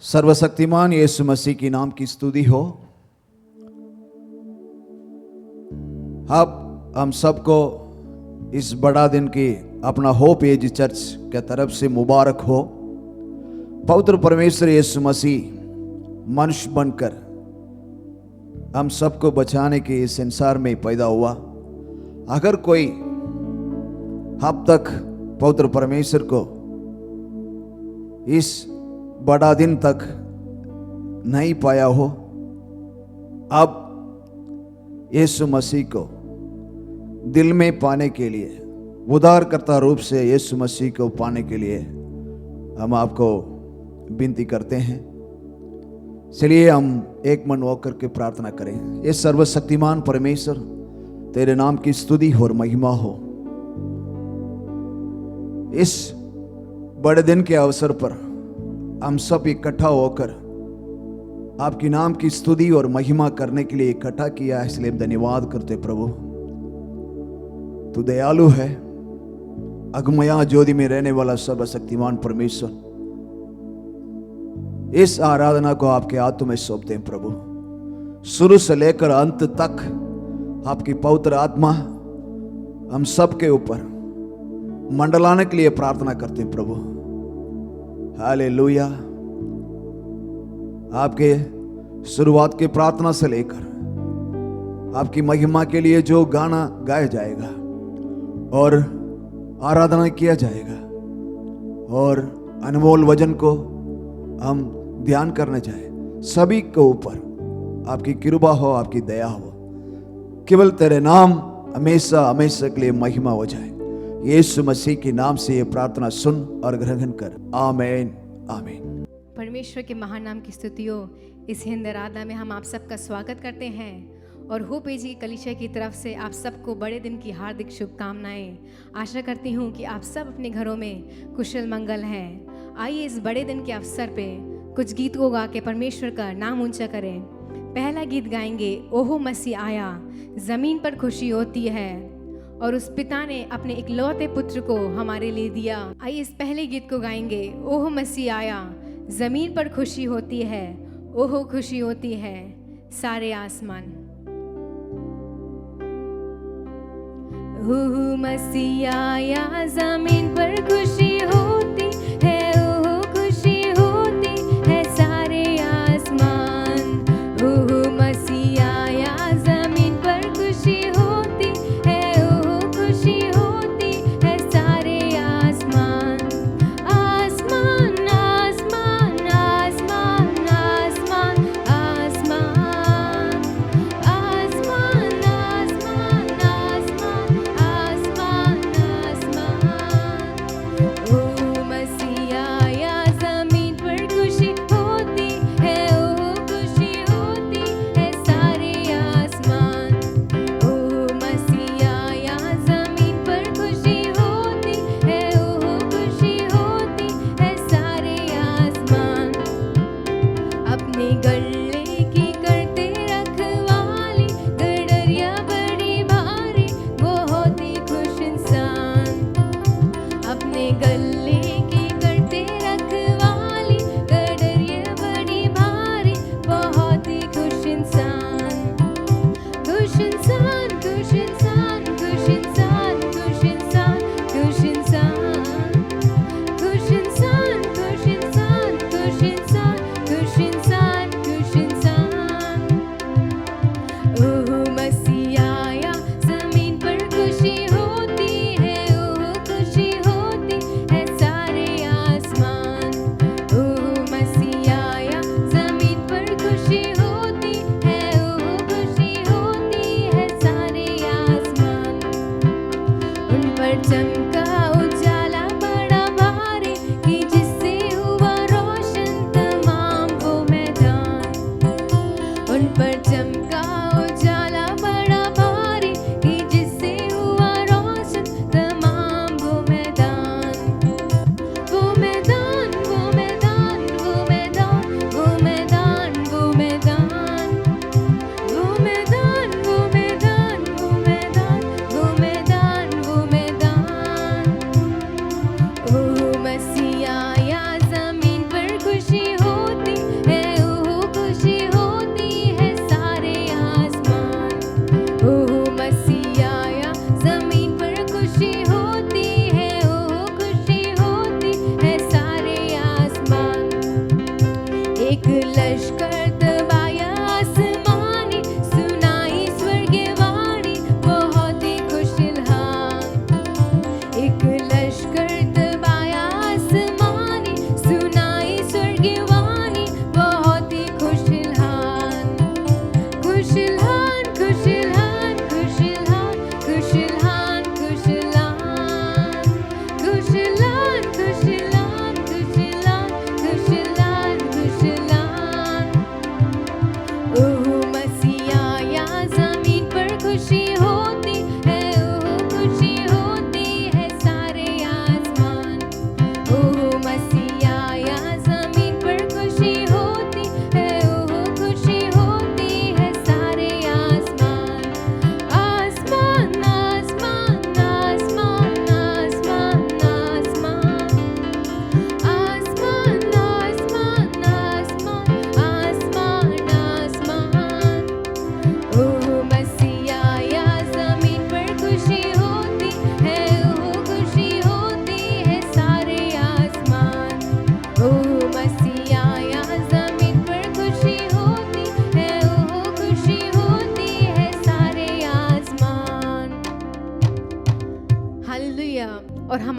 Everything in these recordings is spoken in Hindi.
सर्वशक्तिमान यीशु मसीह की नाम की स्तुति हो। अब हम सबको इस बड़ा दिन की अपना होप एज चर्च के तरफ से मुबारक हो। पवित्र परमेश्वर यीशु मसीह मनुष्य बनकर हम सबको बचाने के इस संसार में पैदा हुआ। अगर कोई अब तक पवित्र परमेश्वर को इस बड़ा दिन तक नहीं पाया हो, अब यीशु मसीह को दिल में पाने के लिए, उद्धारकर्ता रूप से यीशु मसीह को पाने के लिए हम आपको विनती करते हैं। चलिए हम एक मन होकर के प्रार्थना करें। ये सर्वशक्तिमान परमेश्वर, तेरे नाम की स्तुति और महिमा हो। इस बड़े दिन के अवसर पर हम सब इकट्ठा होकर आपकी नाम की स्तुति और महिमा करने के लिए इकट्ठा किया है, इसलिए धन्यवाद करते प्रभु। तू दयालु है, अगमया ज्योति में रहने वाला सर्वशक्तिमान परमेश्वर। इस आराधना को आपके हाथों में सौंपते हैं प्रभु। शुरू से लेकर अंत तक आपकी पवित्र आत्मा हम सब के ऊपर मंडलाने के लिए प्रार्थना करते हैं प्रभु। हालेलुया। आपके शुरुआत की प्रार्थना से लेकर आपकी महिमा के लिए जो गाना गाया जाएगा और आराधना किया जाएगा और अनमोल वचन को हम ध्यान करने जाए, सभी के ऊपर आपकी कृपा हो, आपकी दया हो। केवल तेरे नाम हमेशा हमेशा के लिए महिमा हो जाए। यीशु मसीह के नाम से ये प्रार्थना सुन और ग्रहण कर। आमीन आमीन। परमेश्वर के महान नाम की स्तुति हो। इस हिंद आराधना में हम आप सबका स्वागत करते हैं और होप एज की कलीसिया की तरफ से आप सबको बड़े दिन की हार्दिक शुभकामनाएं। आशा करती हूँ कि आप सब अपने घरों में कुशल मंगल हैं। आइए इस बड़े दिन के अवसर पे कुछ गीत को गा के परमेश्वर का नाम ऊंचा करें। पहला गीत गाएंगे, ओहो मसीह आया, जमीन पर खुशी होती है, और उस पिता ने अपने इकलौते पुत्र को हमारे लिए दिया। आइए इस पहले गीत को गाएंगे, ओहो मसीह आया, जमीन पर खुशी होती है, ओहो खुशी होती है सारे आसमान। ओहो मसीह आया, जमीन पर खुशी होती है, ओहो खुशी होती है सारे आसमान। ओहो मसीह आया, जमीन पर खुशी होती है, ओहो खुशी होती है सारे आसमान। आसमान आसमान आसमान आसमान आसमान आसमान आसमान आसमान आसमान। ओ मसीह आया, जमीन पर खुशी होती है, ओ खुशी होती है सारे आसमान। ओ मसीह आया, जमीन पर खुशी होती है, ओ खुशी होती है सारे आसमान। अपने गले की करते रखवाली, गडरिया बड़ी भारी, वो होती खुश इंसान। अपने गले की करते रखवाली, गडरिया बड़ी भारी, बहुत ही खुश इंसान। खुश इंसान खुश इंसान खुश इंसान खुश इंसान खुश इंसान खुश इंसान खुश इंसान खुश इंसान खुश इंसान खुश इंसान। ओहो मसीह आया, जमीन पर खुशी होती है, ओहो खुशी होती है सारे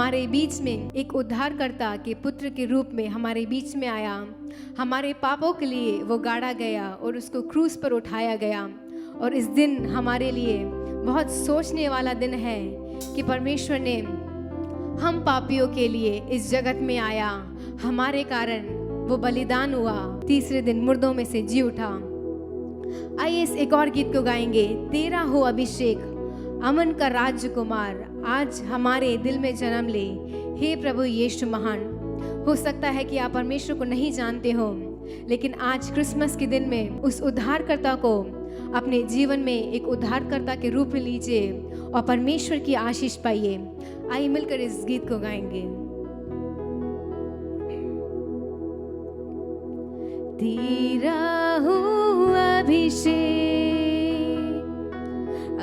हमारे बीच में एक उद्धारकर्ता के पुत्र के रूप में हमारे बीच में आया। हमारे पापों के लिए वो गाड़ा गया और उसको क्रूस पर उठाया गया। और इस दिन हमारे लिए बहुत सोचने वाला दिन है कि परमेश्वर ने हम पापियों के लिए इस जगत में आया, हमारे कारण वो बलिदान हुआ, तीसरे दिन मुर्दों में से जी उठा। आइए इस एक और गीत को गाएंगे। तेरा हो अभिषेक अमन का राजकुमार, आज हमारे दिल में जन्म ले, हे प्रभु यीशु महान। हो सकता है कि आप परमेश्वर को नहीं जानते हो, लेकिन आज क्रिसमस के दिन में उस उद्धारकर्ता को अपने जीवन में एक उद्धारकर्ता के रूप में लीजिए और परमेश्वर की आशीष पाइए। आइए मिलकर इस गीत को गाएंगे। तेरा हो अभिषेक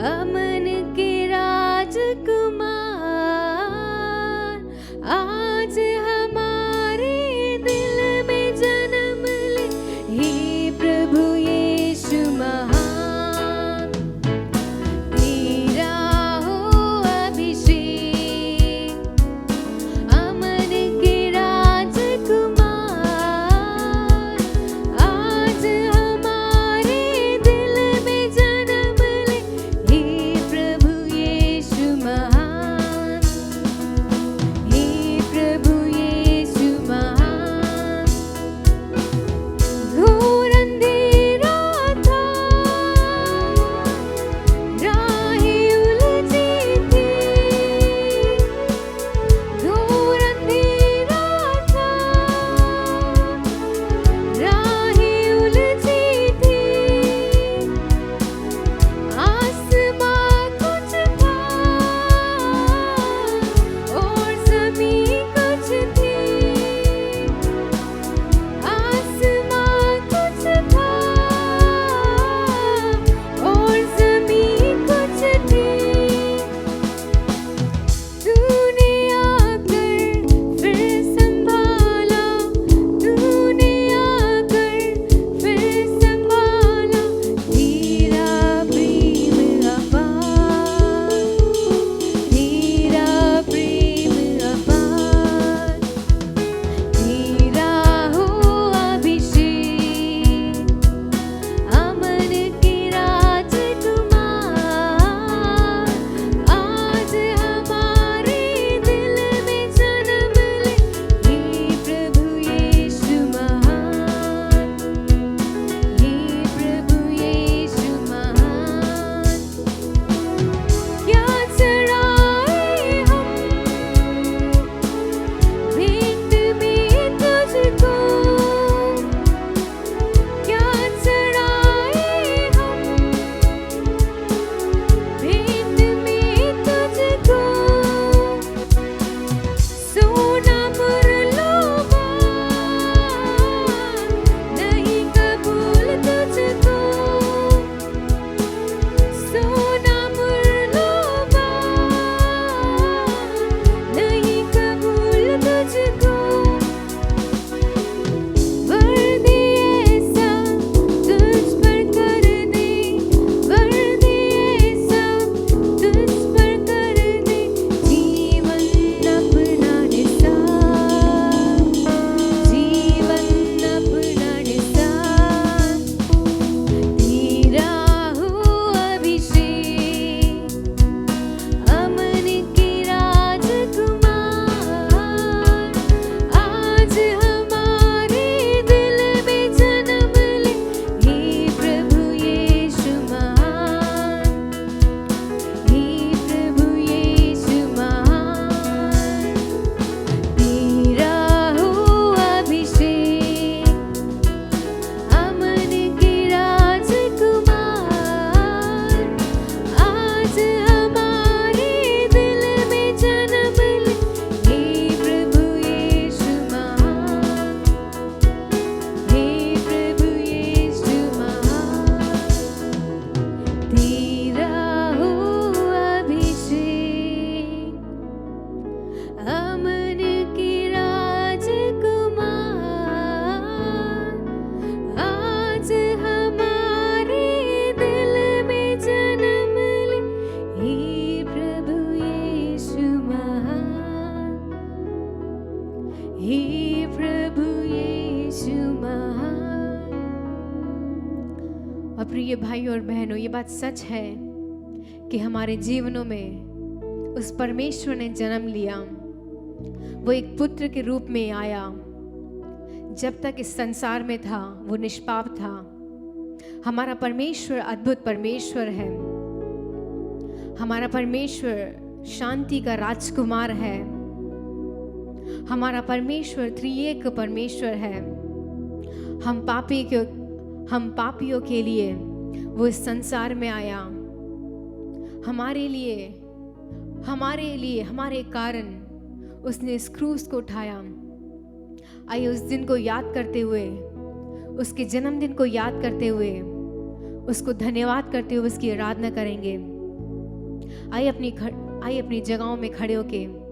अमन के राजकुमार, आज हमारे दिल में जन्म ले, हे प्रभु यीशु महान। तेरा हो अभिषेक अमन के राजकुमार, आज हमारे दिल में जन्म ले, हे प्रभु यीशु महान, हे प्रभु यीशु महान। घोर अंधेरा था, राहें उलझी थी, घोर अंधेरा था, राहें उलझी थी, आसमां कुछ था और ज़मीं कुछ थी, आसमां कुछ था और ज़मीं कुछ थी। तूने आकर फिर संभाला, तूने आकर फिर संभाला, तेरा प्रेम अपार, तेरा प्रेम अपार। तेरा हो अभिषेक अमन के राजकुमार, आज हमारे दिल में जन्म ले, हे प्रभु यीशु महान, हे प्रभु यीशु महान। क्या चढ़ाए हम भेंट में तुझको, क्या चढ़ाए हम भेंट में तुझको, सोना मुरलोबा नहीं कबूल तुझको, सोना मुरलोबा नहीं कबूल तुझको। वर्दी ऐसा तुझ पर कर दे, वर्दी ऐसा तुझ पर कर दे, जीवन अपना निसार, जीवन अपना निसार। तेरा हो अभिषेक अमन के राजकुमार, आज हमारे दिल में जन्म ले, हे प्रभु यीशु महान, हे प्रभु यीशु महान। तेरा हो अभिषेक अमन के राजकुमार, आज हमारे दिल में जन्म ले, हे प्रभु यीशु महान, हे प्रभु यीशु महान। तेरा हो अभिषेक अमन के राजकुमार, आज हमारे दिल में जन्म ले, हे प्रभु यीशु महान, हे प्रभु यीशु महान। और प्रिय भाई और बहनों, ये बात सच है कि हमारे जीवनों में उस परमेश्वर ने जन्म लिया। वो एक पुत्र के रूप में आया। जब तक इस संसार में था वो निष्पाप था। हमारा परमेश्वर अद्भुत परमेश्वर है। हमारा परमेश्वर शांति का राजकुमार है। हमारा परमेश्वर त्रिएक परमेश्वर है। हम पापियों के लिए वो इस संसार में आया। हमारे लिए हमारे कारण उसने इस क्रूस को उठाया। आइए उस दिन को याद करते हुए, उसके जन्मदिन को याद करते हुए, उसको धन्यवाद करते हुए उसकी आराधना करेंगे। आइए अपनी जगहों में खड़े होके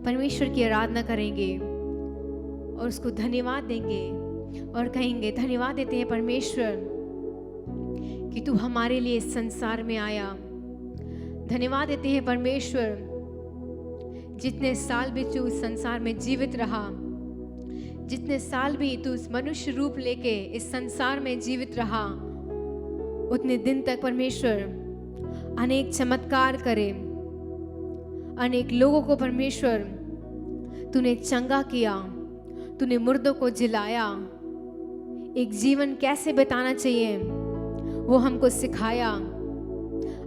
परमेश्वर की आराधना करेंगे और उसको धन्यवाद देंगे और कहेंगे, धन्यवाद देते हैं परमेश्वर कि तू हमारे लिए इस संसार में आया। धन्यवाद देते हैं परमेश्वर, जितने साल भी तू इस संसार में जीवित रहा, जितने साल भी तू इस मनुष्य रूप लेके इस संसार में जीवित रहा, उतने दिन तक परमेश्वर अनेक चमत्कार करे। अनेक लोगों को परमेश्वर तूने चंगा किया, तूने मुर्दों को जिलाया। एक जीवन कैसे बिताना चाहिए वो हमको सिखाया।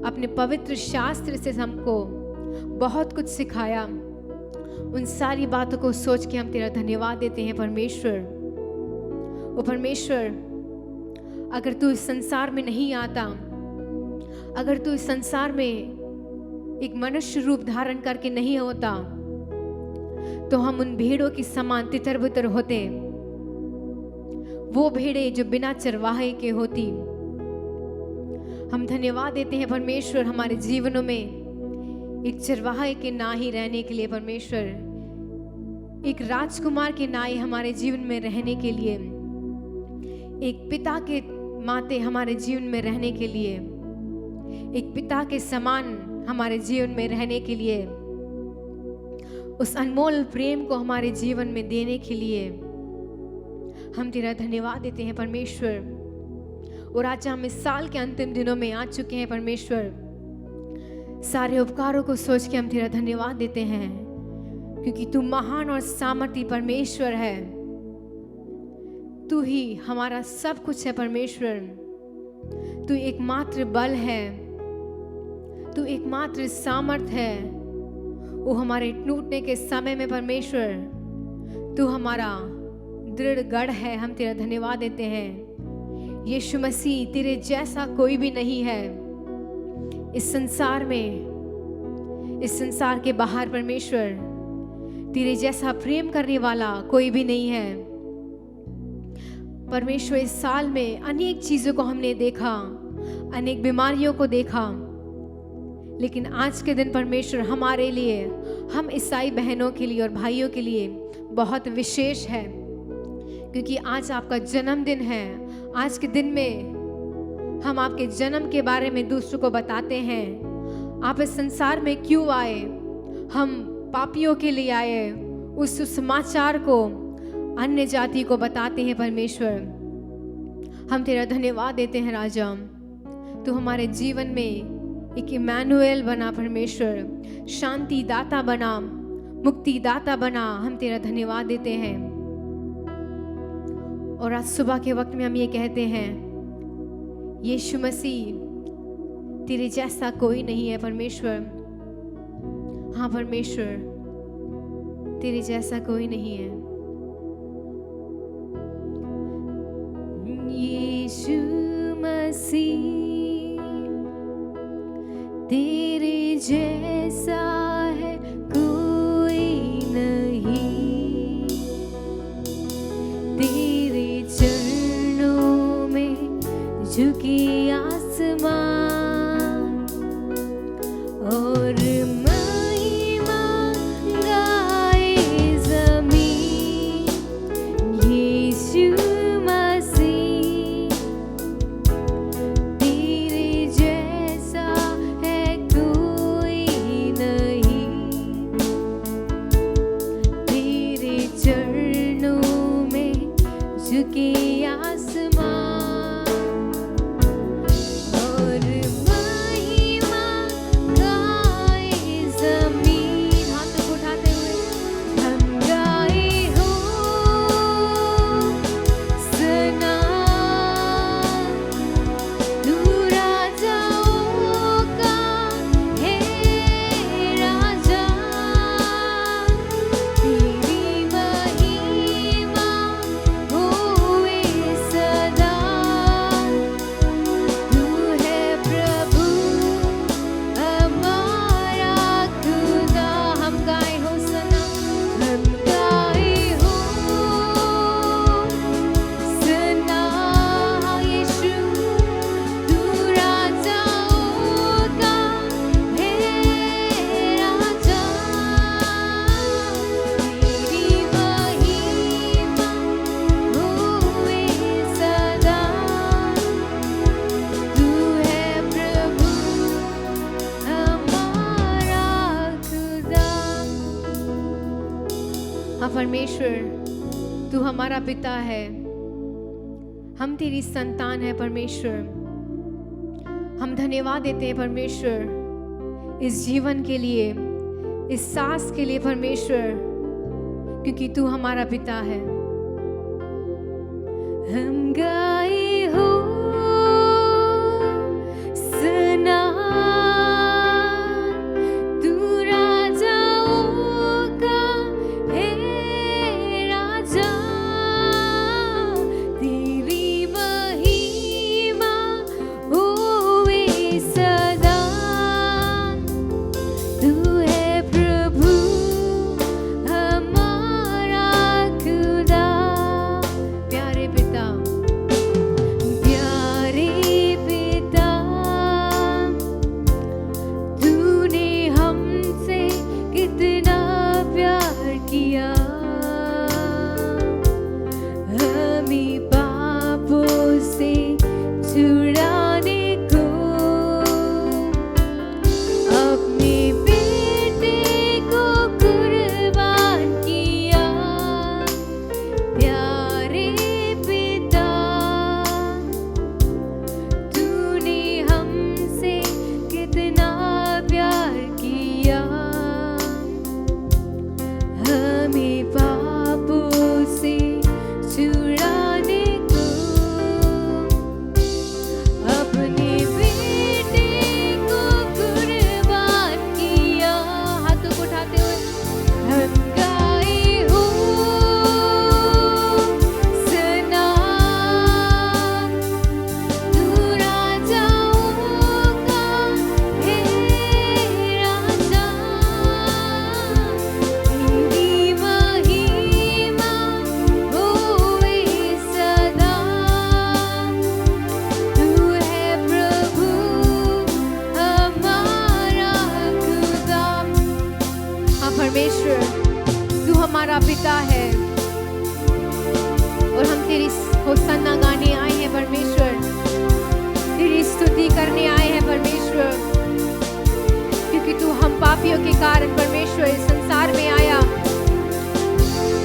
अपने पवित्र शास्त्र से हमको बहुत कुछ सिखाया। उन सारी बातों को सोच के हम तेरा धन्यवाद देते हैं परमेश्वर। वो परमेश्वर, अगर तू इस संसार में नहीं आता, अगर तू इस संसार में एक मनुष्य रूप धारण करके नहीं होता, तो हम उन भेड़ों की समान तितर बितर होते। वो भेड़ें जो बिना चरवाहे के होती। हम धन्यवाद देते हैं परमेश्वर, हमारे जीवनों में एक चरवाहे के ना ही रहने के लिए परमेश्वर, एक राजकुमार के नाई हमारे जीवन में रहने के लिए, एक पिता के माते हमारे जीवन में रहने के लिए, एक पिता के समान हमारे जीवन में रहने के लिए, उस अनमोल प्रेम को हमारे जीवन में देने के लिए हम तेरा धन्यवाद देते हैं परमेश्वर। और आज हम इस साल के अंतिम दिनों में आ चुके हैं परमेश्वर। सारे उपकारों को सोच के हम तेरा धन्यवाद देते हैं, क्योंकि तू महान और सामर्थी परमेश्वर है। तू ही हमारा सब कुछ है परमेश्वर। तू एकमात्र बल है, तू एकमात्र सामर्थ है। वो हमारे टूटने के समय में परमेश्वर तू हमारा दृढ़ गढ़ है। हम तेरा धन्यवाद देते हैं। यीशु मसीह, तेरे जैसा कोई भी नहीं है इस संसार में, इस संसार के बाहर परमेश्वर। तेरे जैसा प्रेम करने वाला कोई भी नहीं है परमेश्वर। इस साल में अनेक चीजों को हमने देखा, अनेक बीमारियों को देखा, लेकिन आज के दिन परमेश्वर हमारे लिए, हम ईसाई बहनों के लिए और भाइयों के लिए बहुत विशेष है, क्योंकि आज आपका जन्मदिन है। आज के दिन में हम आपके जन्म के बारे में दूसरों को बताते हैं। आप इस संसार में क्यों आए, हम पापियों के लिए आए, उस सुसमाचार को अन्य जाति को बताते हैं परमेश्वर। हम तेरा धन्यवाद देते हैं राजा। तू हमारे जीवन में एक इमैनुएल बना परमेश्वर, शांति दाता बना, मुक्ति दाता बना। हम तेरा धन्यवाद देते हैं। और आज सुबह के वक्त में हम ये कहते हैं, यीशु मसीह, तेरे जैसा कोई नहीं है परमेश्वर। हाँ परमेश्वर, तेरे जैसा कोई नहीं है। यीशु मसीह, तेरे जैसा है कोई नहीं। तेरे चरणों में झुकी आसमां और महिमा गाए ज़मीं। यीशु मसीह, तेरे जैसा है कोई नहीं। के आसमान और महिमा गाए जमीन। हाथों को उठाते हुए हम गाए हो सना तू राजाओं का है राजा, तेरी महिमा होए सदा। तू है प्रभु हमारा खुदा। हम गाए हो सना, हम गाए हो सना यीशु तू राजाओं का है राजा, तेरी महिमा होए सदा। तू है प्रभु हमारा खुदा। हाँ परमेश्वर, तू हमारा पिता है, हम तेरी संतान है परमेश्वर। हम धन्यवाद देते हैं परमेश्वर इस जीवन के लिए, इस सांस के लिए परमेश्वर, क्योंकि तू हमारा पिता है। हम गाए हो सना तू राजाओं का है राजा, तेरी महिमा होए सदा। तू है प्रभु हमारा खुदा। प्यारे पिता, प्यारे पिता, तूने हमसे कितना प्यार किया, हमें पापों से छुड़ाने को अपने बेटे को कुर्बान किया। प्यारे पिता, तूने हमसे कितना प्यार किया, हमें पापों से छुड़ाने को अपने बेटे को कुर्बान किया। हाथों को उठाते हुए हम गाए हो सना तू राजाओं का है राजा, तेरी महिमा होए सदा। तू है प्रभु हमारा खुदा। हाँ परमेश्वर, तू हमारा पिता है और हम तेरी होसन्ना गाने आए हैं परमेश्वर, तेरी स्तुति करने आए हैं परमेश्वर, क्योंकि तू हम पापियों के कारण परमेश्वर इस संसार में आया।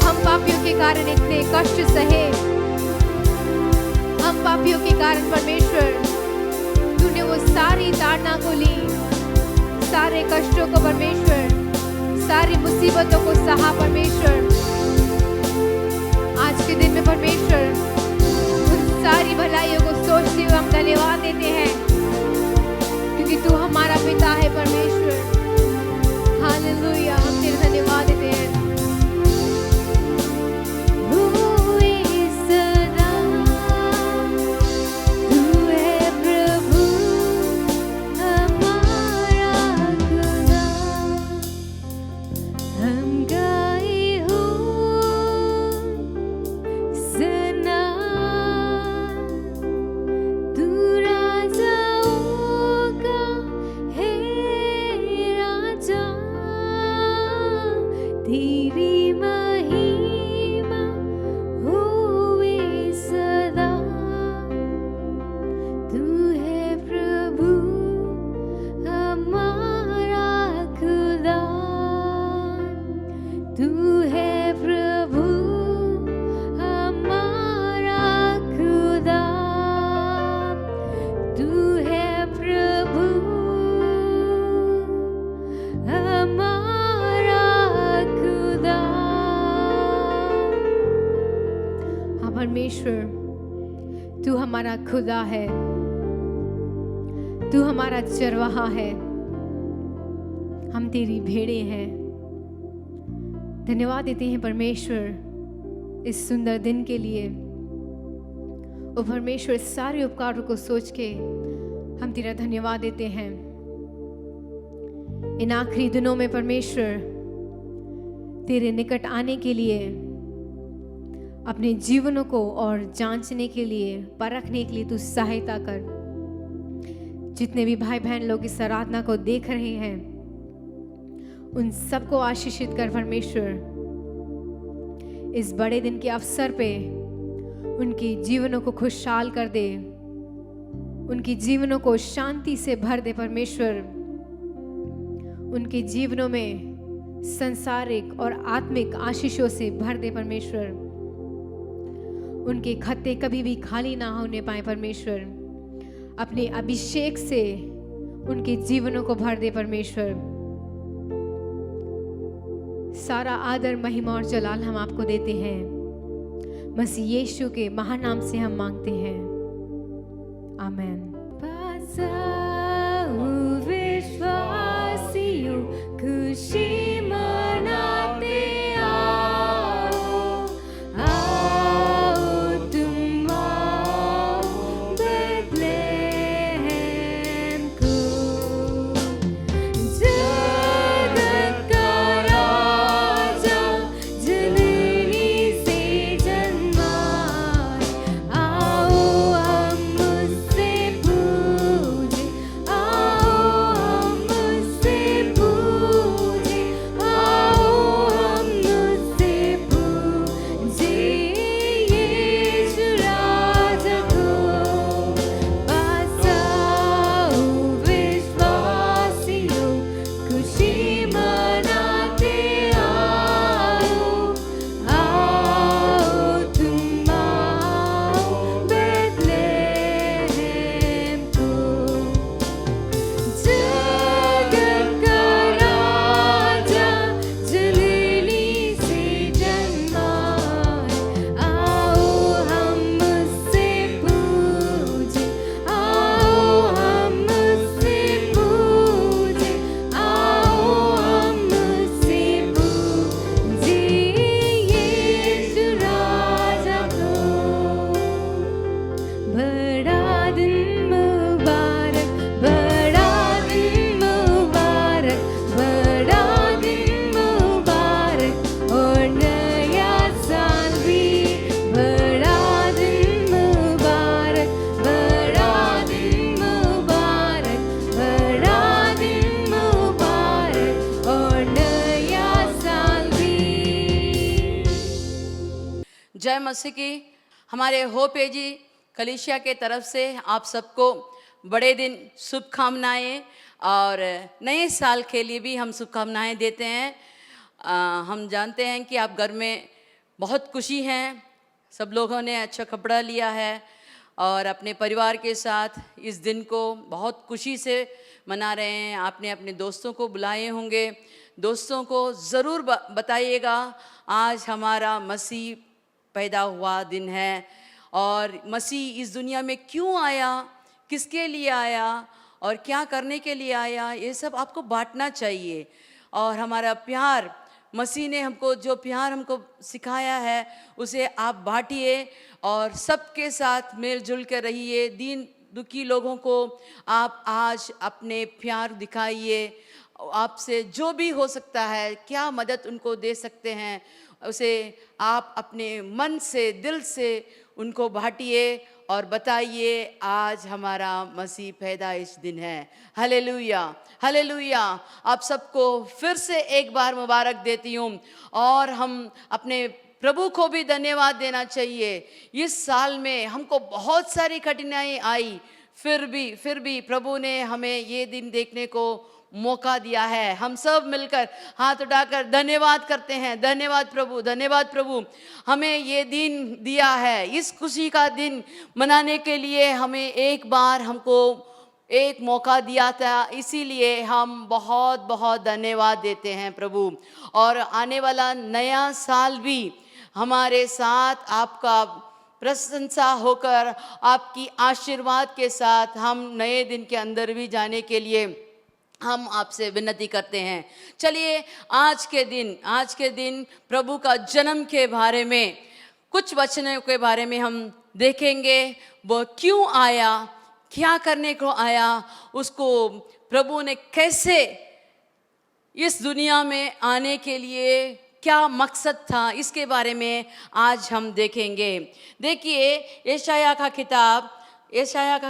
हम पापियों के कारण इतने कष्ट सहे, हम पापियों के कारण परमेश्वर तूने वो सारी ताड़ना को ली, सारे कष्टों को परमेश्वर, सारी मुसीबतों को सहा परमेश्वर। आज के दिन में परमेश्वर उन सारी भलाइयों को सोचते हुए हम धन्यवाद देते हैं, क्योंकि तू हमारा पिता है परमेश्वर। हालेलुया, हम तेरे धन्यवाद देते हैं। होए सदा तू है प्रभु हमारा खुदा। हम गाए हो सना तू राजाओं का है राजा, तेरी महिमा होए सदा। तू है प्रभु हमारा खुदा। तू है प्रभु हमारा परमेश्वर, तू हमारा खुदा है, तू हमारा चरवाहा है, हम तेरी भेड़ें हैं। धन्यवाद देते हैं परमेश्वर इस सुंदर दिन के लिए। और परमेश्वर सारे उपकारों को सोच के हम तेरा धन्यवाद देते हैं। इन आखिरी दिनों में परमेश्वर तेरे निकट आने के लिए, अपने जीवनों को और जांचने के लिए, परखने के लिए तू सहायता कर। जितने भी भाई बहन लोग इस आराधना को देख रहे हैं, उन सबको आशीषित कर परमेश्वर। इस बड़े दिन के अवसर पे उनके जीवनों को खुशहाल कर दे, उनके जीवनों को शांति से भर दे परमेश्वर। उनके जीवनों में संसारिक और आत्मिक आशीषों से भर दे परमेश्वर। उनके खत्ते कभी भी खाली ना होने पाए परमेश्वर। अपने अभिषेक से उनके जीवनों को भर दे परमेश्वर। सारा आदर, महिमा और जलाल हम आपको देते हैं। मसीह यीशु के महान नाम से हम मांगते हैं, आमेन। विश्वासियों खुशी मनाते आओ, आओ तुम आओ बेथलेहम को। जगत का राजा जलनी से जन्मा, आओ हम उससे पूजे, आओ हम उससे पूजे, आओ हम उससे पूजे यीशु राजा को। पास आओ विश्वासियों खुशी मनाते आओ, आओ तुम आओ बेथलेहम को। जगत का राजा जलनी से जन्मा, आओ हम उससे पूजे, आओ हम उससे पूजे, आओ हम उससे पूजे यीशु राजा को। बड़ा दिन मुबारक, बड़ा दिन मुबारक, बड़ा दिन मुबारक और नया साल भी। बड़ा दिन मुबारक, बड़ा दिन मुबारक, बड़ा दिन मुबारक और नया साल भी। जय मसीह की। हमारे होप एजी कलीसिया के तरफ से आप सबको बड़े दिन शुभकामनाएं और नए साल के लिए भी हम शुभकामनाएं देते हैं। हम जानते हैं कि आप घर में बहुत खुशी हैं, सब लोगों ने अच्छा कपड़ा लिया है और अपने परिवार के साथ इस दिन को बहुत खुशी से मना रहे हैं। आपने अपने दोस्तों को बुलाए होंगे, दोस्तों को ज़रूर बताइएगा आज हमारा मसीह पैदा हुआ दिन है और मसीह इस दुनिया में क्यों आया, किसके लिए आया और क्या करने के लिए आया, ये सब आपको बांटना चाहिए। और हमारा प्यार, मसीह ने हमको जो प्यार हमको सिखाया है उसे आप बांटिए और सबके साथ मिलजुल कर रहिए। दीन दुखी लोगों को आप आज अपने प्यार दिखाइए। आपसे जो भी हो सकता है, क्या मदद उनको दे सकते हैं, उसे आप अपने मन से, दिल से उनको बांटिए और बताइए आज हमारा मसीह पैदाइश दिन है। Hallelujah, hallelujah. आप सबको फिर से एक बार मुबारक देती हूँ और हम अपने प्रभु को भी धन्यवाद देना चाहिए। इस साल में हमको बहुत सारी कठिनाई आई, फिर भी प्रभु ने हमें ये दिन देखने को मौका दिया है। हम सब मिलकर हाथ उठाकर धन्यवाद करते हैं। धन्यवाद प्रभु, धन्यवाद प्रभु, हमें ये दिन दिया है। इस खुशी का दिन मनाने के लिए हमें एक बार हमको एक मौका दिया था, इसीलिए हम बहुत बहुत धन्यवाद देते हैं प्रभु। और आने वाला नया साल भी हमारे साथ आपका प्रशंसा होकर आपकी आशीर्वाद के साथ हम नए दिन के अंदर भी जाने के लिए हम आपसे विनती करते हैं। चलिए आज के दिन प्रभु का जन्म के बारे में कुछ वचनों के बारे में हम देखेंगे। वो क्यों आया, क्या करने को आया, उसको प्रभु ने कैसे इस दुनिया में आने के लिए क्या मकसद था, इसके बारे में आज हम देखेंगे। देखिए यशायाह का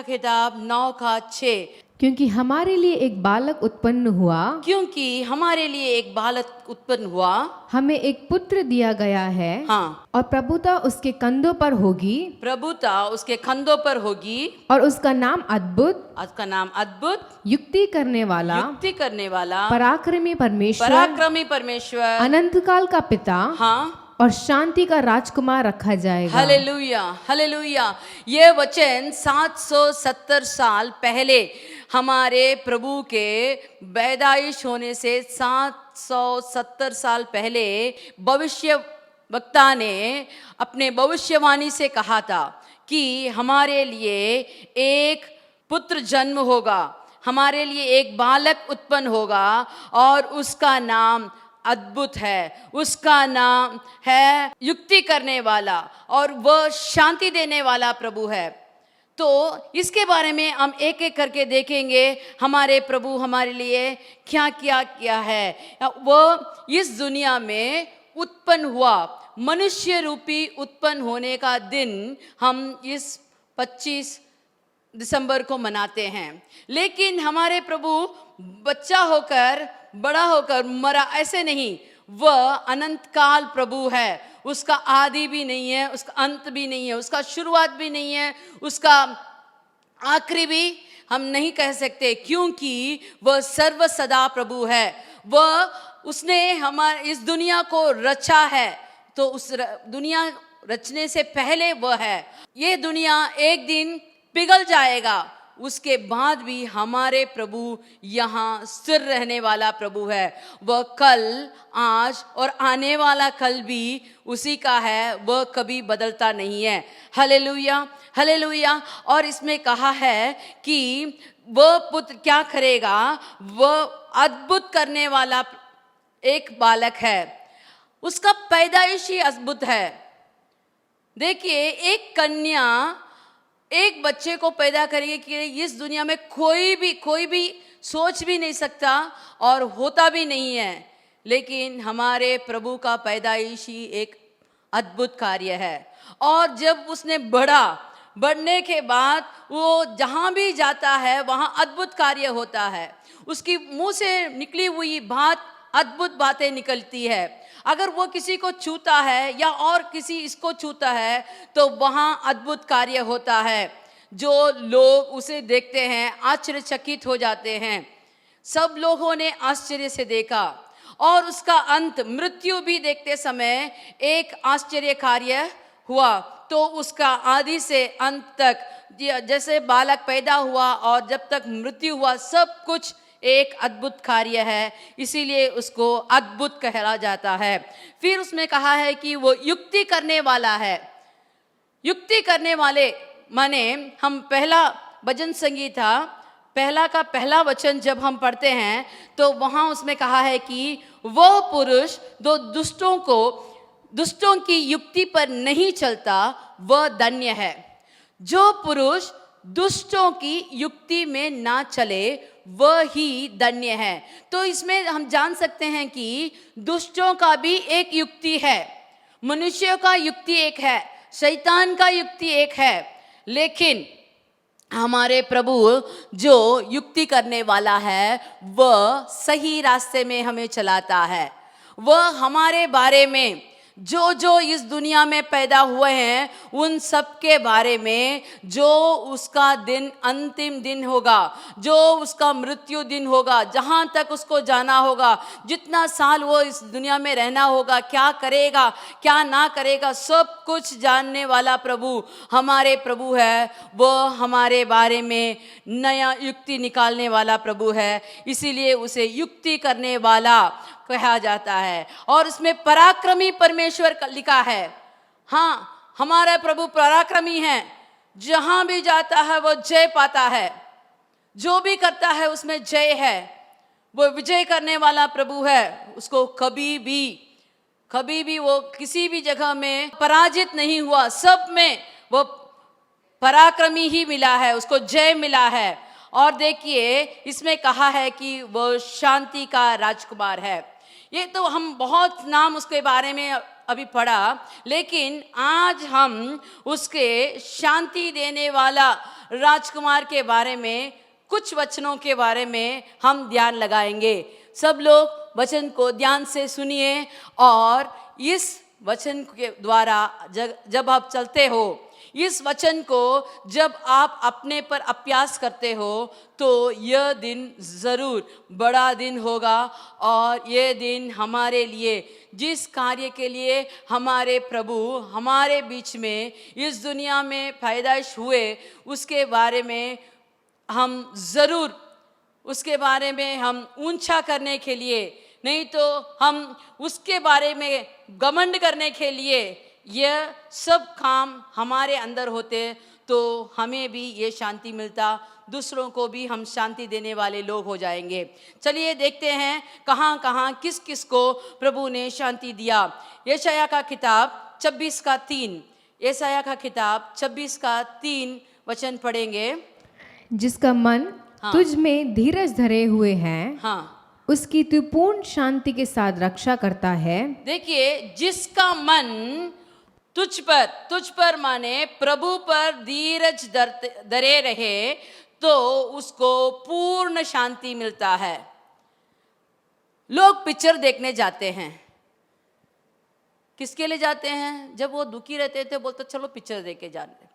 किताब 9:6, क्योंकि हमारे लिए एक बालक उत्पन्न हुआ, क्योंकि हमारे लिए एक बालक उत्पन्न हुआ, हमें एक पुत्र दिया गया है, हाँ, और प्रभुता उसके कंधों पर होगी, प्रभुता उसके कंधों पर होगी, और उसका नाम अद्भुत, उसका नाम अद्भुत, युक्ति करने वाला, युक्ति करने वाला, पराक्रमी परमेश्वर, पराक्रमी परमेश्वर, अनंत काल का पिता, हाँ, और शांति का राजकुमार रखा जाएगा। Hallelujah, hallelujah. ये वचन 770 साल पहले हमारे प्रभु के पैदाइश होने से 770 साल पहले भविष्य वक्ता ने अपने भविष्यवाणी से कहा था कि हमारे लिए एक पुत्र जन्म होगा, हमारे लिए एक बालक उत्पन्न होगा, और उसका नाम अद्भुत है, उसका नाम है युक्ति करने वाला, और वह शांति देने वाला प्रभु है। तो इसके बारे में हम एक एक करके देखेंगे हमारे प्रभु हमारे लिए क्या किया है। वह इस दुनिया में उत्पन्न हुआ, मनुष्य रूपी उत्पन्न होने का दिन हम इस 25 दिसंबर को मनाते हैं। लेकिन हमारे प्रभु बच्चा होकर बड़ा होकर मरा, ऐसे नहीं, वह अनंत काल प्रभु है। उसका आदि भी नहीं है, उसका अंत भी नहीं है, उसका शुरुआत भी नहीं है, उसका आखिरी भी हम नहीं कह सकते, क्योंकि वह सर्व सदा प्रभु है। उसने हमारे इस दुनिया को रचा है, तो उस दुनिया रचने से पहले वह है। ये दुनिया एक दिन पिघल जाएगा, उसके बाद भी हमारे प्रभु यहाँ स्थिर रहने वाला प्रभु है। वह कल, आज और आने वाला कल भी उसी का है, वह कभी बदलता नहीं है। Hallelujah, hallelujah. और इसमें कहा है कि वह पुत्र क्या करेगा, वह अद्भुत करने वाला एक बालक है, उसका पैदाइश ही अद्भुत है। देखिए एक कन्या एक बच्चे को पैदा करेगी कि इस दुनिया में कोई भी सोच भी नहीं सकता और होता भी नहीं है, लेकिन हमारे प्रभु का पैदाइश ही एक अद्भुत कार्य है। और जब उसने बढ़ने के बाद वो जहाँ भी जाता है वहाँ अद्भुत कार्य होता है, उसकी मुंह से निकली हुई बात अद्भुत बातें निकलती है। अगर वो किसी को छूता है या और किसी इसको छूता है तो वहाँ अद्भुत कार्य होता है। जो लोग उसे देखते हैं आश्चर्यचकित हो जाते हैं। सब लोगों ने आश्चर्य से देखा, और उसका अंत मृत्यु भी देखते समय एक आश्चर्य कार्य हुआ। तो उसका आदि से अंत तक जैसे बालक पैदा हुआ और जब तक मृत्यु हुआ, सब कुछ एक अद्भुत कार्य है, इसीलिए उसको अद्भुत कहा जाता है। फिर उसमें कहा है कि वो युक्ति करने वाला है। युक्ति करने वाले माने, हम पहला भजन संगीता पहला वचन जब हम पढ़ते हैं तो वहाँ उसमें कहा है कि वह पुरुष जो दुष्टों की युक्ति पर नहीं चलता वह धन्य है। जो पुरुष दुष्टों की युक्ति में ना चले वह ही धन्य है। तो इसमें हम जान सकते हैं कि दुष्टों का भी एक युक्ति है, मनुष्यों का युक्ति एक है, शैतान का युक्ति एक है, लेकिन हमारे प्रभु जो युक्ति करने वाला है वह सही रास्ते में हमें चलाता है। वह हमारे बारे में जो इस दुनिया में पैदा हुए हैं उन सब के बारे में, जो उसका दिन अंतिम दिन होगा, जो उसका मृत्यु दिन होगा, जहाँ तक उसको जाना होगा, जितना साल वो इस दुनिया में रहना होगा, क्या करेगा क्या ना करेगा, सब कुछ जानने वाला प्रभु हमारे प्रभु है। वो हमारे बारे में नया युक्ति निकालने वाला प्रभु है, इसीलिए उसे युक्ति करने वाला कहा जाता है। और उसमें पराक्रमी परमेश्वर लिखा है। हाँ, हमारा प्रभु पराक्रमी है, जहां भी जाता है वो जय पाता है, जो भी करता है उसमें जय है। वो विजय करने वाला प्रभु है, उसको कभी भी वो किसी भी जगह में पराजित नहीं हुआ, सब में वो पराक्रमी ही मिला है, उसको जय मिला है। और देखिए इसमें कहा है कि वो शांति का राजकुमार है। ये तो हम बहुत नाम उसके बारे में अभी पढ़ा, लेकिन आज हम उसके शांति देने वाला राजकुमार के बारे में कुछ वचनों के बारे में हम ध्यान लगाएंगे। सब लोग वचन को ध्यान से सुनिए और इस वचन के द्वारा जब आप चलते हो, इस वचन को जब आप अपने पर अभ्यास करते हो, तो यह दिन ज़रूर बड़ा दिन होगा। और यह दिन हमारे लिए, जिस कार्य के लिए हमारे प्रभु हमारे बीच में इस दुनिया में पैदाइश हुए, उसके बारे में हम ज़रूर, उसके बारे में हम ऊंचा करने के लिए, नहीं तो हम उसके बारे में घमंड करने के लिए यह सब काम हमारे अंदर होते, तो हमें भी ये शांति मिलता, दूसरों को भी हम शांति देने वाले लोग हो जाएंगे। चलिए देखते हैं कहाँ कहाँ किस किस को प्रभु ने शांति दिया। यशायाह का किताब 26:3, यशायाह का किताब 26:3 वचन पढ़ेंगे। जिसका मन हाँ। तुझ में धीरज धरे हुए है, हाँ, उसकी तू पूर्ण शांति के साथ रक्षा करता है। देखिए जिसका मन तुझ पर माने प्रभु पर धीरज धरे रहे, तो उसको पूर्ण शांति मिलता है। लोग पिक्चर देखने जाते हैं, किसके लिए जाते हैं? जब वो दुखी रहते थे बोलते चलो पिक्चर देख के जाते।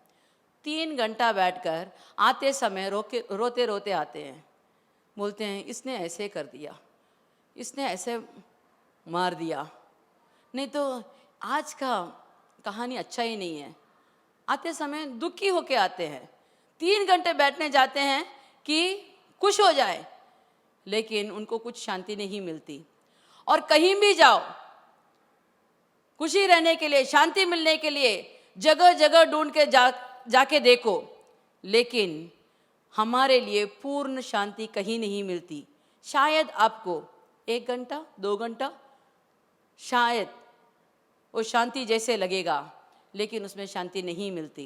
3 घंटा बैठकर आते समय रोते रोते आते हैं, बोलते हैं इसने ऐसे कर दिया, इसने ऐसे मार दिया, नहीं तो आज का कहानी अच्छा ही नहीं है। आते समय दुखी होके आते हैं, 3 घंटे बैठने जाते हैं कि खुश हो जाए, लेकिन उनको कुछ शांति नहीं मिलती। और कहीं भी जाओ, खुशी रहने के लिए, शांति मिलने के लिए जगह जगह ढूंढ के जाके देखो, लेकिन हमारे लिए पूर्ण शांति कहीं नहीं मिलती। शायद आपको 1 घंटा 2 घंटा शायद वो शांति जैसे लगेगा, लेकिन उसमें शांति नहीं मिलती।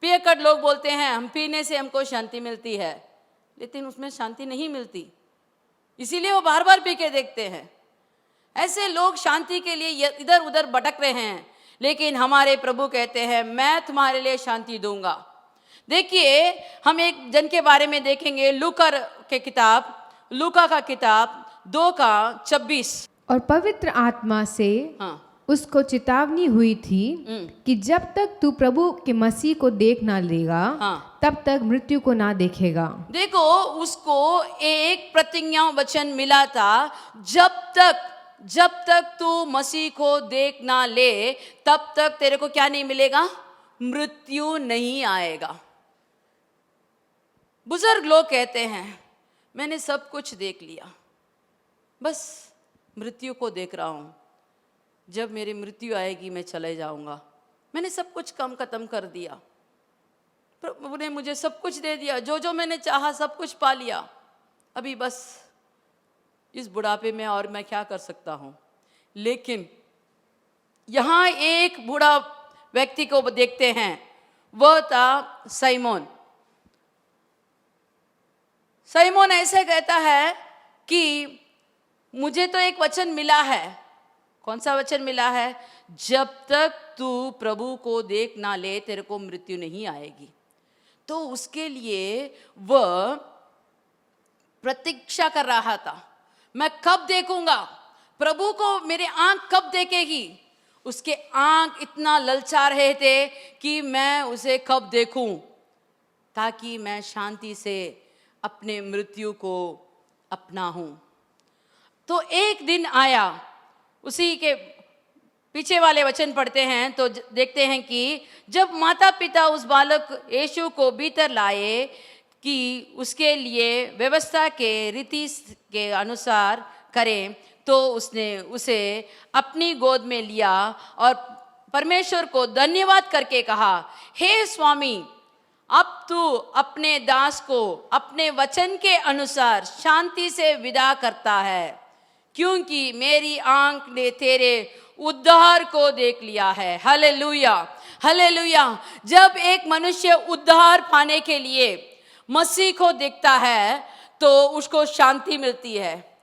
पियकर लोग बोलते हैं हम पीने से हमको शांति मिलती है, लेकिन उसमें शांति नहीं मिलती, इसीलिए वो बार बार पी के देखते हैं। ऐसे लोग शांति के लिए इधर उधर भटक रहे हैं, लेकिन हमारे प्रभु कहते हैं मैं तुम्हारे लिए शांति दूंगा। देखिए हम एक जन के बारे में देखेंगे, लूका का किताब 2:26। और पवित्र आत्मा से हाँ, उसको चेतावनी हुई थी कि जब तक तू प्रभु के मसीह को देख ना लेगा, हाँ। तब तक मृत्यु को ना देखेगा। देखो उसको एक प्रतिज्ञा वचन मिला था, जब तक तू मसीह को देख ना ले, तब तक तेरे को क्या नहीं मिलेगा? मृत्यु नहीं आएगा। बुजुर्ग लोग कहते हैं मैंने सब कुछ देख लिया, बस मृत्यु को देख रहा हूं, जब मेरी मृत्यु आएगी मैं चले जाऊंगा। मैंने सब कुछ खत्म कर दिया, प्रभु ने मुझे सब कुछ दे दिया, जो जो मैंने चाहा सब कुछ पा लिया, अभी बस इस बुढ़ापे में और मैं क्या कर सकता हूं। लेकिन यहां एक बूढ़ा व्यक्ति को देखते हैं, वह था साइमोन। साइमोन ऐसे कहता है कि मुझे तो एक वचन मिला है। कौन सा वचन मिला है? जब तक तू प्रभु को देख ना ले तेरे को मृत्यु नहीं आएगी। तो उसके लिए वह प्रतीक्षा कर रहा था, मैं कब देखूंगा प्रभु को, मेरे आंख कब देखेगी। उसके आंख इतना ललचा रहे थे कि मैं उसे कब देखूं, ताकि मैं शांति से अपने मृत्यु को अपनाऊं। तो एक दिन आया, उसी के पीछे वाले वचन पढ़ते हैं तो देखते हैं कि जब माता पिता उस बालक यीशु को भीतर लाए कि उसके लिए व्यवस्था के रीति के अनुसार करें, तो उसने उसे अपनी गोद में लिया और परमेश्वर को धन्यवाद करके कहा, हे स्वामी, अब तू अपने दास को अपने वचन के अनुसार शांति से विदा करता है, क्योंकि मेरी आंख ने तेरे उद्धार को देख लिया है। Hallelujah, hallelujah. जब एक मनुष्य उद्धार पाने के लिए मसीह को देखता है तो उसको शांति मिलती है।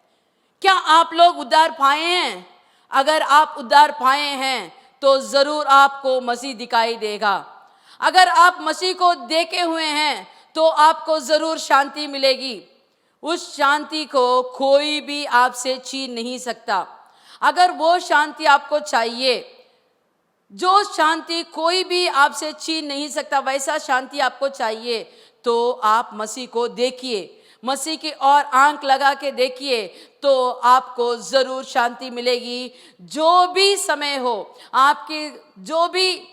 क्या आप लोग उद्धार पाए हैं? अगर आप उद्धार पाए हैं तो जरूर आपको मसीह दिखाई देगा। अगर आप मसीह को देखे हुए हैं तो आपको जरूर शांति मिलेगी। उस शांति को कोई भी आपसे छीन नहीं सकता। अगर वो शांति आपको चाहिए, जो शांति कोई भी आपसे छीन नहीं सकता, वैसा शांति आपको चाहिए, तो आप मसीह को देखिए, मसीह की और आंख लगा के देखिए, तो आपको जरूर शांति मिलेगी। जो भी समय हो, आपकी जो भी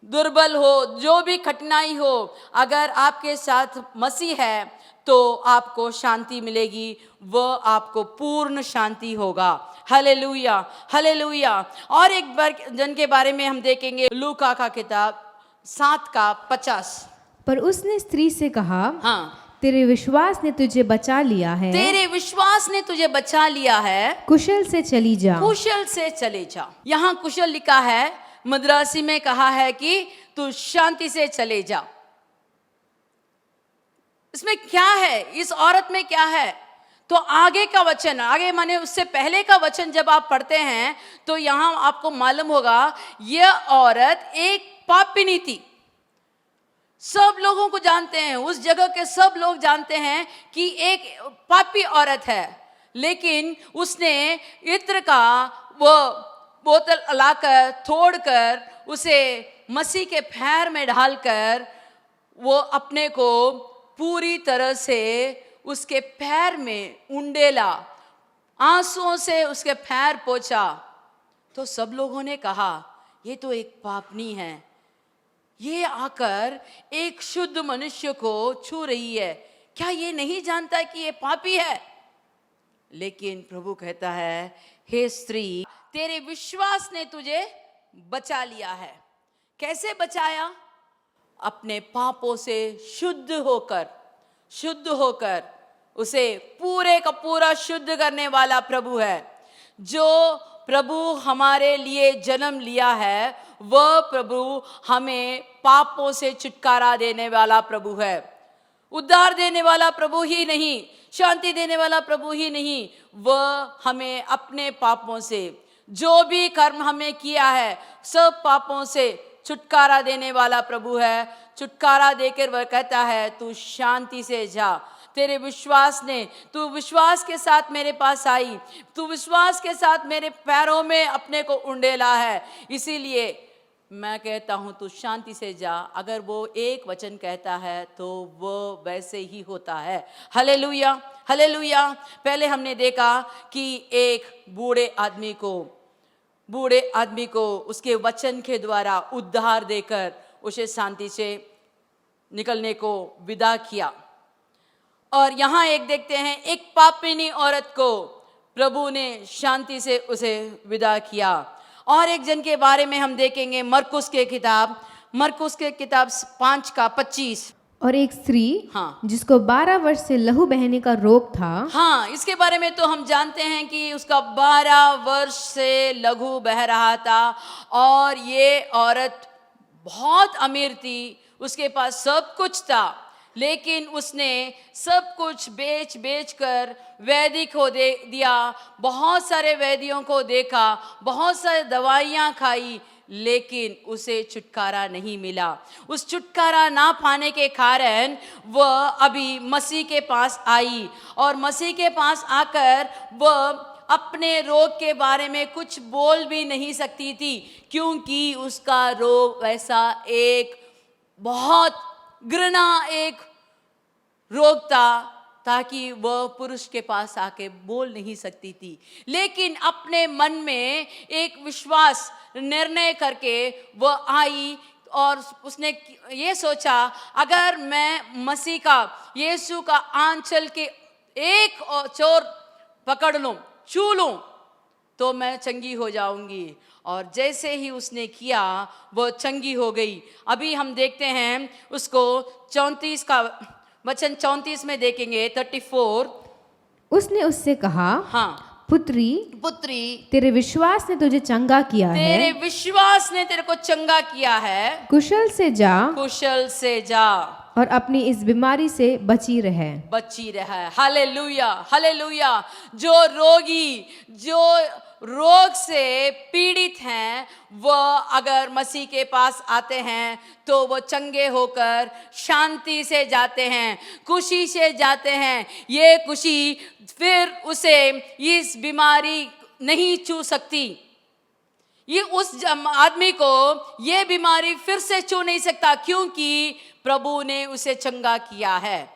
दुर्बल हो, जो भी कठिनाई हो, अगर आपके साथ मसीह है तो आपको शांति मिलेगी, वह आपको पूर्ण शांति होगा। Hallelujah, hallelujah. और एक बार जन के बारे में हम देखेंगे, लूका का किताब 7:50। पर उसने स्त्री से कहा, हाँ, तेरे विश्वास ने तुझे बचा लिया है, तेरे विश्वास ने तुझे बचा लिया है, कुशल से चली जा। कुशल से चले जा। यहाँ कुशल लिखा है, मद्रासी में कहा है कि तू शांति से चले जा। इसमें क्या है, इस औरत में क्या है? तो आगे का वचन, आगे माने उससे पहले का वचन जब आप पढ़ते हैं तो यहां आपको मालूम होगा यह औरत एक पापिनी थी। सब लोगों को जानते हैं, उस जगह के सब लोग जानते हैं कि एक पापी औरत है, लेकिन उसने इत्र का वो बोतल लाकर तोड़कर उसे मसीह के पैर में डालकर वो अपने को पूरी तरह से उसके पैर में उंडेला, आंसुओं से उसके पैर पोंछा। तो सब लोगों ने कहा ये तो एक पापनी है, ये आकर एक शुद्ध मनुष्य को छू रही है, क्या ये नहीं जानता कि ये पापी है? लेकिन प्रभु कहता है, हे स्त्री, तेरे विश्वास ने तुझे बचा लिया है। कैसे बचाया? अपने पापों से शुद्ध होकर उसे पूरे का पूरा शुद्ध करने वाला प्रभु है। जो प्रभु हमारे लिए जन्म लिया है, वह प्रभु हमें पापों से छुटकारा देने वाला प्रभु है। उद्धार देने वाला प्रभु ही नहीं, शांति देने वाला प्रभु ही नहीं, वह हमें अपने पापों से, जो भी कर्म हमें किया है, सब पापों से छुटकारा देने वाला प्रभु है। छुटकारा देकर वह कहता है, तू शांति से जा। तेरे विश्वास ने, तू विश्वास के साथ मेरे पास आई, तू विश्वास के साथ मेरे पैरों में अपने को उंडेला है, इसीलिए मैं कहता हूं तू शांति से जा। अगर वो एक वचन कहता है तो वो वैसे ही होता है। Hallelujah, hallelujah. पहले हमने देखा कि एक बूढ़े आदमी को उसके वचन के द्वारा उद्धार देकर उसे शांति से निकलने को विदा किया। और यहाँ एक देखते हैं, एक पापिनी औरत को प्रभु ने शांति से उसे विदा किया। और एक जन के बारे में हम देखेंगे, मरकुस के किताब 5:25। और एक स्त्री, हाँ, जिसको 12 वर्ष से लहू बहने का रोग था। हाँ, इसके बारे में तो हम जानते हैं कि उसका 12 वर्ष से लहू बह रहा था। और ये औरत बहुत अमीर थी, उसके पास सब कुछ था, लेकिन उसने सब कुछ बेच कर वैद्य को दे दिया। बहुत सारे वैद्यों को देखा, बहुत सारी दवाइयाँ खाई, लेकिन उसे छुटकारा नहीं मिला। उस छुटकारा ना पाने के कारण वह अभी मसीह के पास आई, और मसीह के पास आकर वह अपने रोग के बारे में कुछ बोल भी नहीं सकती थी, क्योंकि उसका रोग वैसा एक बहुत घृणा एक रोग था, ताकि वह पुरुष के पास आके बोल नहीं सकती थी। लेकिन अपने मन में एक विश्वास निर्णय करके वह आई और उसने ये सोचा, अगर मैं मसीह का, यीशु का आंचल के एक चोर पकड़ लूं, छू लूं, तो मैं चंगी हो जाऊंगी। और जैसे ही उसने किया वो चंगी हो गई। अभी हम देखते हैं उसको 34 का वचन 34 में देखेंगे 34। उसने उससे कहा, हाँ, पुत्री, पुत्री तेरे विश्वास ने तुझे चंगा किया तेरे है, विश्वास ने तेरे को चंगा किया है, कुशल से जा कुशल से जा और अपनी इस बीमारी से बची रहे। बची रहा। Hallelujah, hallelujah. जो रोगी, जो रोग से पीड़ित हैं, वह अगर मसीह के पास आते हैं तो वो चंगे होकर शांति से जाते हैं, खुशी से जाते हैं। ये खुशी फिर उसे इस बीमारी नहीं छू सकती। ये उस आदमी को ये बीमारी फिर से छू नहीं सकता, क्योंकि प्रभु ने उसे चंगा किया है।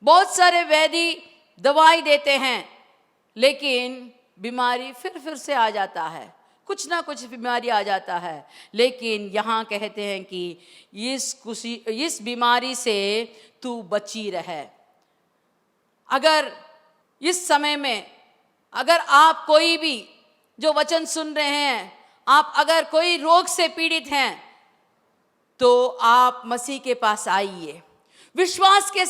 बहुत सारे वैद्य दवाई देते हैं, लेकिन बीमारी फिर से आ जाता है, कुछ ना कुछ बीमारी आ जाता है। लेकिन यहाँ कहते हैं कि इस बीमारी से तू बची रहे। अगर इस समय में अगर आप कोई भी जो वचन सुन रहे हैं, आप अगर कोई रोग से पीड़ित हैं, तो आप मसीह के पास आइए। विश्वास के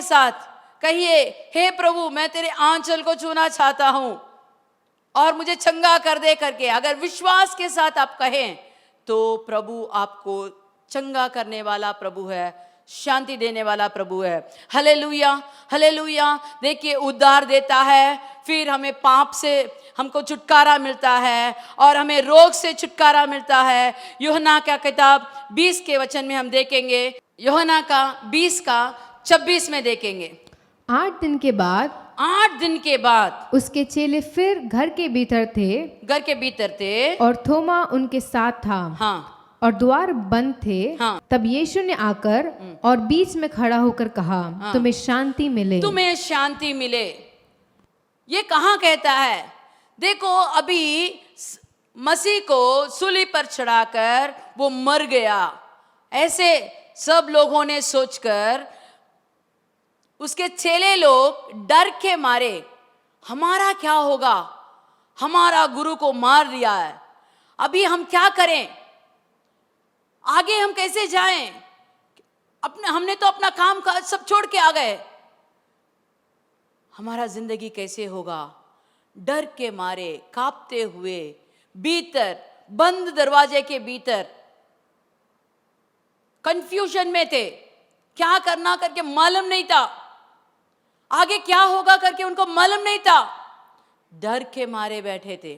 साथ कहिए, हे प्रभु, मैं तेरे आंचल को छूना चाहता हूं और मुझे चंगा कर दे करके अगर विश्वास के साथ आप कहें, तो प्रभु आपको चंगा करने वाला प्रभु है, शांति देने वाला प्रभु है। Hallelujah, hallelujah. देखिए, उद्धार देता है, फिर हमें पाप से हमको छुटकारा मिलता है और हमें रोग से छुटकारा मिलता है। यूहन्ना का किताब 20 के वचन में हम देखेंगे, यूहन्ना का 20 का 26 में देखेंगे। 8 दिन के बाद उसके चेले फिर घर के भीतर थे और थोमा उनके साथ था। हाँ, और द्वार बंद थे। हाँ। तब यीशु ने आकर और बीच में खड़ा होकर कहा, तुम्हें शांति मिले, तुम्हें शांति मिले। ये कहाँ कहता है? देखो, अभी मसीह को सूली पर चढ़ाकर वो मर गया, ऐसे सब लोगों ने सोचकर उसके चेले लोग डर के मारे, हमारा क्या होगा, हमारा गुरु को मार दिया है, अभी हम क्या करें, आगे हम कैसे जाएं? हमने तो अपना काम काज सब छोड़ के आ गए, हमारा जिंदगी कैसे होगा? डर के मारे, कांपते हुए, भीतर बंद दरवाजे के भीतर कंफ्यूजन में थे, क्या करना करके मालूम नहीं था, आगे क्या होगा करके उनको मालूम नहीं था, डर के मारे बैठे थे।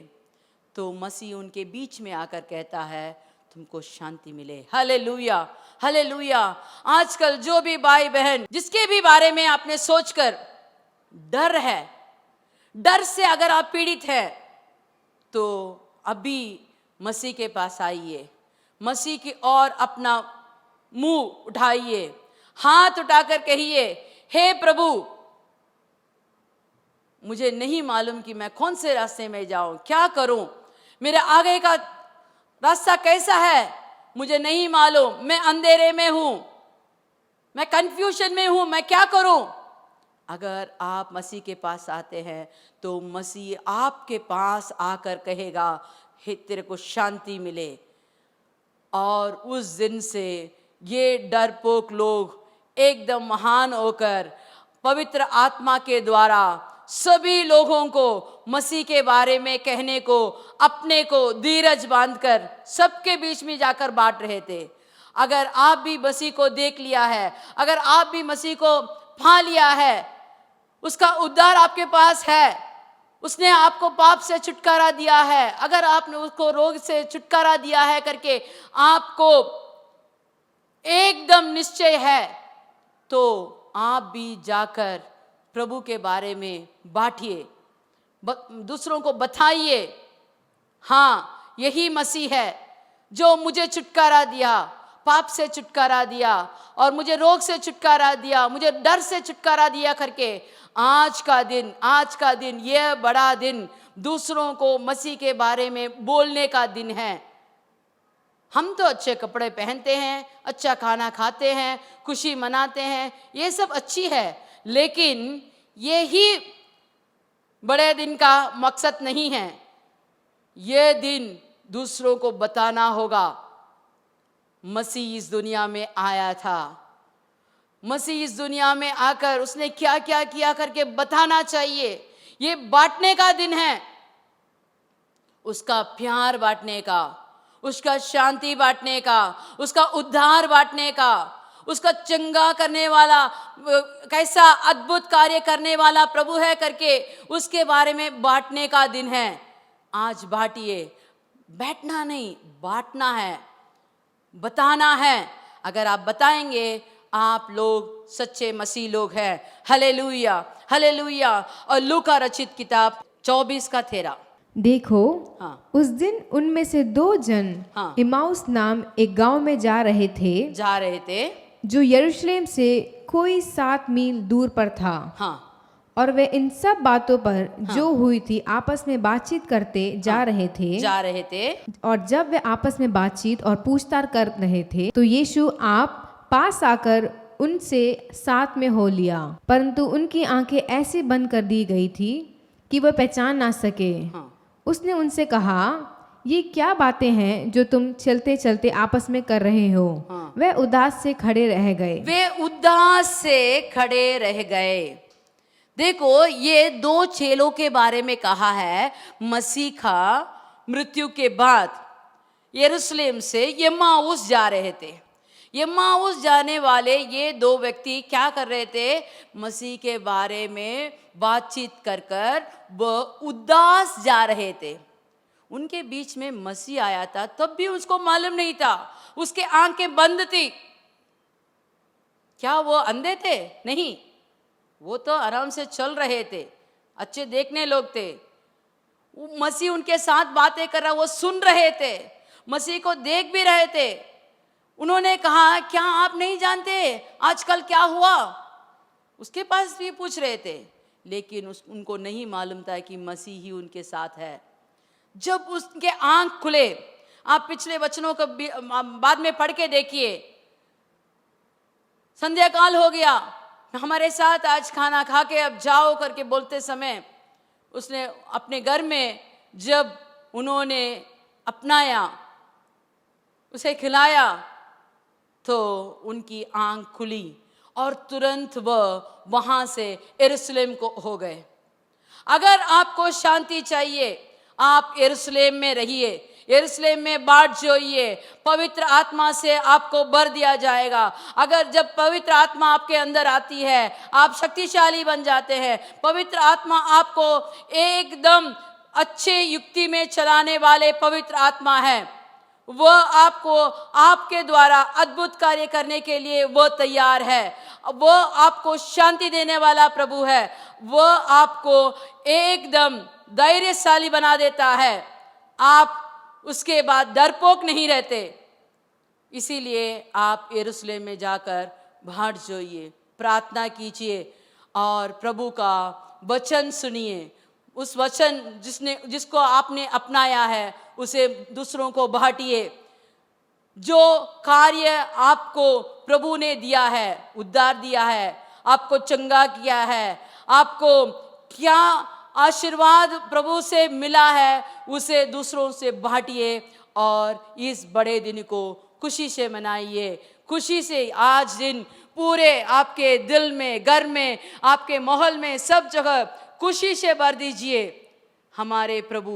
तो मसीह उनके बीच में आकर कहता है, तुमको शांति मिले। Hallelujah, hallelujah. आजकल जो भी भाई बहन जिसके भी बारे में आपने सोचकर डर है, डर से अगर आप पीड़ित हैं, तो अभी मसीह के पास आइए, मसीह की ओर अपना मुंह उठाइए, हाथ उठाकर कहिए, हे प्रभु, मुझे नहीं मालूम कि मैं कौन से रास्ते में जाऊं, क्या करूं, मेरे आगे का रास्ता कैसा है, मुझे नहीं मालूम, मैं अंधेरे में हूं, मैं कंफ्यूजन में हूं, मैं क्या करूं? अगर आप मसीह के पास आते हैं तो मसीह आपके पास आकर कहेगा, हे तेरे को शांति मिले। और उस दिन से ये डरपोक लोग एकदम महान होकर पवित्र आत्मा के द्वारा सभी लोगों को मसीह के बारे में कहने को, अपने को धीरज बांधकर सबके बीच में जाकर बांट रहे थे। अगर आप भी मसीह को देख लिया है, अगर आप भी मसीह को पा लिया है, उसका उद्धार आपके पास है, उसने आपको पाप से छुटकारा दिया है, अगर आपने उसको रोग से छुटकारा दिया है करके आपको एकदम निश्चय है, तो आप भी जाकर प्रभु के बारे में बांटिए, दूसरों को बताइए, हाँ यही मसीह है जो मुझे छुटकारा दिया, पाप से छुटकारा दिया और मुझे रोग से छुटकारा दिया, मुझे डर से छुटकारा दिया करके आज का दिन यह बड़ा दिन दूसरों को मसीह के बारे में बोलने का दिन है। हम तो अच्छे कपड़े पहनते हैं, अच्छा खाना खाते हैं, खुशी मनाते हैं, ये सब अच्छी है, लेकिन यही बड़े दिन का मकसद नहीं है। ये दिन दूसरों को बताना होगा मसीह इस दुनिया में आया था। मसीह इस दुनिया में आकर उसने क्या क्या किया करके बताना चाहिए। ये बांटने का दिन है, उसका प्यार बांटने का, उसका शांति बांटने का, उसका उद्धार बांटने का, उसका चंगा करने वाला, कैसा अद्भुत कार्य करने वाला प्रभु है करके उसके बारे में बांटने का दिन है। आज बांटिए, बैठना नहीं, बांटना है, बताना है। अगर आप बताएंगे, आप लोग सच्चे मसीह लोग हैं। Hallelujah, hallelujah. और लूका रचित किताब 24:13। देखो, हाँ। उस दिन उनमें से 2 जन हाँ। इमाउस नाम एक गांव में जा रहे थे, जो यरूशलेम से कोई 7 मील दूर पर था। हाँ। और वे इन सब बातों पर जो हुई थी आपस में बातचीत करते जा रहे थे। और जब वे आपस में बातचीत और पूछताछ कर रहे थे, तो यीशु आप पास आकर उनसे साथ में हो लिया, परंतु उनकी आंखें ऐसे बंद कर दी गई थी कि वह पहचान ना सके। उसने उनसे कहा, ये क्या बातें हैं जो तुम चलते चलते आपस में कर रहे हो? वे उदास से खड़े रह गए। देखो, ये 2 चेलों के बारे में कहा है। मसीह का मृत्यु के बाद यरूशलेम से यम्माउस जा रहे थे। यम्माउस जाने वाले ये 2 व्यक्ति क्या कर रहे थे? मसीह के बारे में बातचीत कर वो उदास जा रहे थे। उनके बीच में मसीह आया था, तब भी उसको मालूम नहीं था। उसके आंखें बंद थी। क्या वो अंधे थे? नहीं, वो तो आराम से चल रहे थे, अच्छे देखने लोग थे। मसीह उनके साथ बातें कर रहा, वो सुन रहे थे, मसीह को देख भी रहे थे। उन्होंने कहा, क्या आप नहीं जानते आजकल क्या हुआ? उसके पास भी पूछ रहे थे, लेकिन उनको नहीं मालूम था कि मसीह ही उनके साथ है। जब उसके आंख खुले, आप पिछले वचनों को बाद में पढ़ के देखिए। संध्या काल हो गया, हमारे साथ आज खाना खा के अब जाओ करके बोलते समय उसने अपने घर में जब उन्होंने अपनाया, उसे खिलाया, तो उनकी आंख खुली और तुरंत वह वहां से यरूशलेम को हो गए। अगर आपको शांति चाहिए, आप यरूशलेम में रहिए, यरूशलेम में बाट जोइए, पवित्र आत्मा से आपको भर दिया जाएगा। अगर जब पवित्र आत्मा आपके अंदर आती है, आप शक्तिशाली बन जाते हैं। पवित्र आत्मा आपको एकदम अच्छे युक्ति में चलाने वाले पवित्र आत्मा है। वह आपको आपके द्वारा अद्भुत कार्य करने के लिए वह तैयार है। वह आपको शांति देने वाला प्रभु है। वह आपको एकदम धैर्यशाली बना देता है। आप उसके बाद डरपोक नहीं रहते। इसीलिए आप यरूशलेम में जाकर बाट जोइए, प्रार्थना कीजिए और प्रभु का वचन सुनिए। उस वचन जिसको आपने अपनाया है, उसे दूसरों को बांटिए। जो कार्य आपको प्रभु ने दिया है, उद्धार दिया है, आपको चंगा किया है, आपको क्या आशीर्वाद प्रभु से मिला है, उसे दूसरों से बांटिए और इस बड़े दिन को खुशी से मनाइए। खुशी से आज दिन पूरे आपके दिल में, घर में, आपके माहौल में, सब जगह खुशी से भर दीजिए। हमारे प्रभु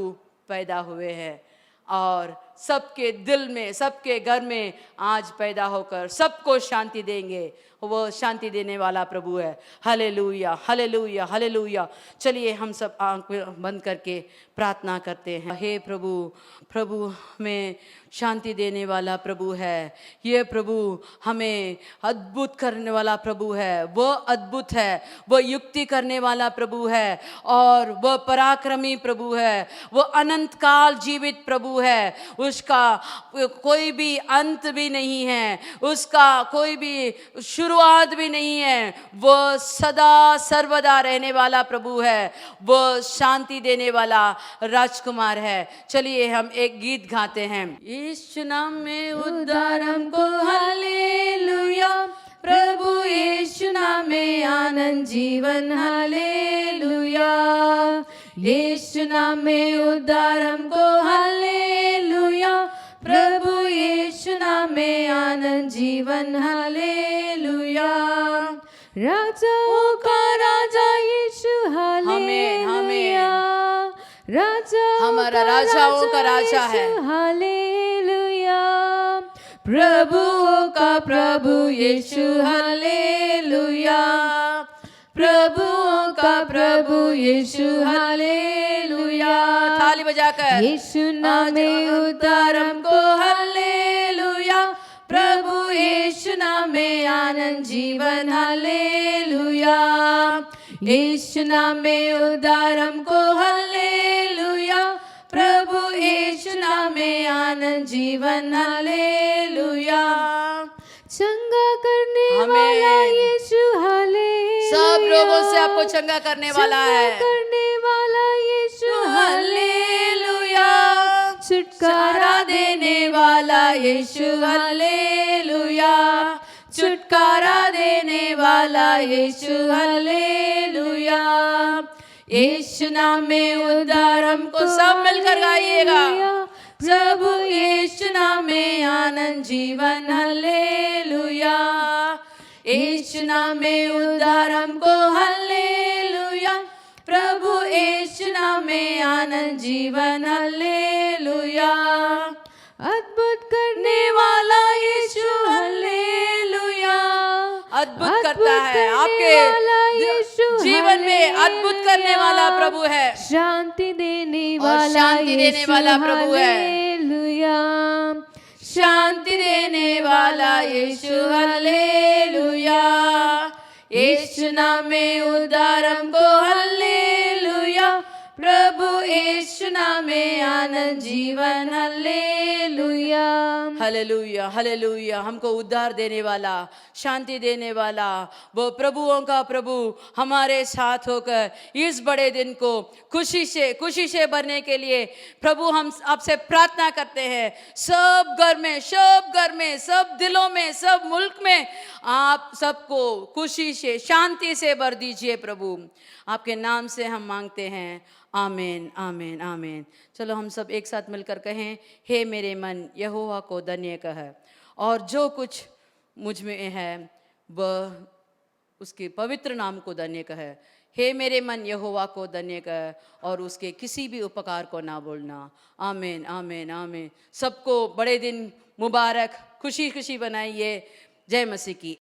पैदा हुए हैं और सबके दिल में, सबके घर में आज पैदा होकर सबको शांति देंगे। वो शांति देने वाला प्रभु है। Hallelujah, hallelujah, hallelujah. चलिए हम सब आंख बंद करके प्रार्थना करते हैं। हे प्रभु, प्रभु हमें शांति देने वाला प्रभु है। ये प्रभु हमें अद्भुत करने वाला प्रभु है। वह अद्भुत है, वह युक्ति करने वाला प्रभु है और वह पराक्रमी प्रभु है। वह अनंत काल जीवित प्रभु है। उसका कोई भी अंत भी नहीं है, उसका कोई भी शुरुआत भी नहीं है। वह सदा सर्वदा रहने वाला प्रभु है। वह शांति देने वाला राजकुमार है। चलिए हम एक गीत गाते हैं। यीशु नाम में उद्धार हमको, हालेलुया। प्रभु यीशु नाम में आनंद जीवन हालेलुया, यीशु नाम में उद्धार हमको हालेलुया, प्रभु यीशु नाम में आनंद जीवन हालेलुया, राजाओं का राजा यीशु हालेलुया, राजा हमारा राजाओं का राजा है, हालेलुया, प्रभुओं का प्रभु यीशु हालेलुया, प्रभुओं का प्रभु यीशु हालेलुया, थाली बजाकर यीशु नाम में उद्धार हमको हालेलुया, प्रभु यीशु नाम में आनंद जीवन हालेलुया, यीशु नाम में उद्धार हमको हालेलुया, प्रभु यीशु नाम में आनंद जीवन हालेलुया, चंगा करने वाला यीशु हालेलुया, सब रोगों से आपको चंगा करने वाला है, करने वाला यीशु हालेलुया, छुटकारा देने वाला यीशु हालेलुया, छुटकारा देने वाला यीशु हालेलुया, यीशु नाम में उद्धार हमको सब मिलकर गाइएगा, प्रभु यीशु नाम में आनंद जीवन हालेलुया, यीशु नाम में उद्धार हमको हालेलुया, प्रभु यीशु नाम में आनंद जीवन हालेलुया, अद्भुत करने वाला यीशु हालेलुया, अद्भुत करता है आपके जीवन में, अद्भुत करने वाला प्रभु है, शांति देने और वाला शांति देने वाला प्रभु है, हालेलुया, शांति देने वाला यीशु हालेलुया, यीशु नाम में उद्धार हमको हालेलुया, प्रभु यीशु नाम में आनंद जीवन हालेलुया, हालेलुया हालेलुया, हमको उद्धार देने वाला, शांति देने वाला वो प्रभुओं का प्रभु हमारे साथ होकर इस बड़े दिन को खुशी से भरने के लिए प्रभु हम आपसे प्रार्थना करते हैं। सब घर में सब दिलों में सब मुल्क में आप सबको खुशी से शांति से भर दीजिए प्रभु, आपके नाम से हम मांगते हैं, आमीन आमीन आमीन। चलो हम सब एक साथ मिलकर कहें, हे मेरे मन यहोवा को धन्य कह, और जो कुछ मुझ में है वह उसके पवित्र नाम को धन्य कह। हे मेरे मन यहोवा को धन्य कह और उसके किसी भी उपकार को ना भूलना। आमीन आमीन आमीन। सबको बड़े दिन मुबारक, खुशी खुशी बनाइए। जय मसीह की।